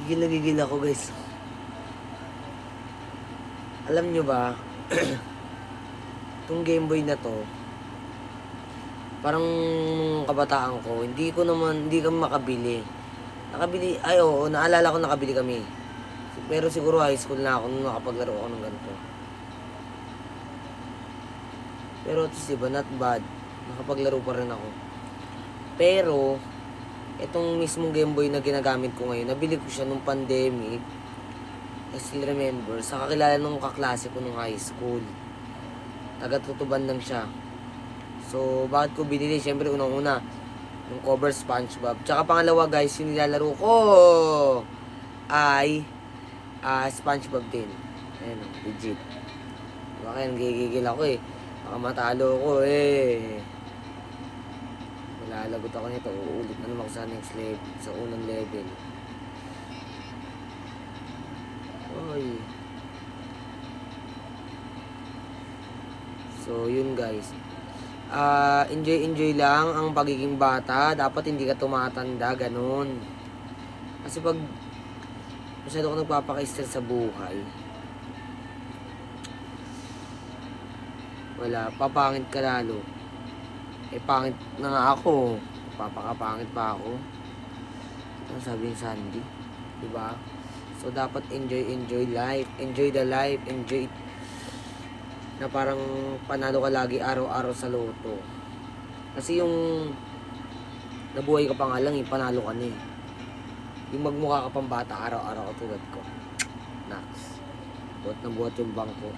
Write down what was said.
Gigil na gigil ako, guys. Alam nyo ba, itong Game Boy na to, parang kabataan ko, hindi kami makabili. Ay oo, naalala ko nakabili kami. Pero siguro high school na ako nung nakapaglaro ako ng ganito. Pero at least diba, not bad. Nakapaglaro pa rin ako. Pero, itong mismong Game Boy na ginagamit ko ngayon, nabili ko siya nung pandemic. I still remember, sa kakilala nung kaklase ko nung high school. Taga-Tutuban lang siya. So, bakit ko binili? Siyempre, unang-una, yung cover SpongeBob. Tsaka pangalawa, guys, yung nilalaro ko ay SpongeBob din. Ayan o, legit. Baka nagigigil ako eh. Baka matalo ko eh. Malalagot ako nito. Uulit na naman ako sa next level. Sa unang level. Oy. So, yun guys. Enjoy lang ang pagiging bata. Dapat hindi ka tumatanda, ganun. Kasi pag masyado ko nagpapaka-stress sa buhay, wala, papangit ka lalo. Eh, pangit na nga ako. Papakapangit pa ako. Ano sabi ni Sandy? Diba? So, dapat enjoy life. Enjoy the life. Enjoy na parang panalo ka lagi araw-araw sa loto. Kasi yung nabuhay ka pa nga lang, panalo ka na eh. Yung magmukha ka pang bata araw-araw tulad ko. Naks. Buhat na buhat yung bangko.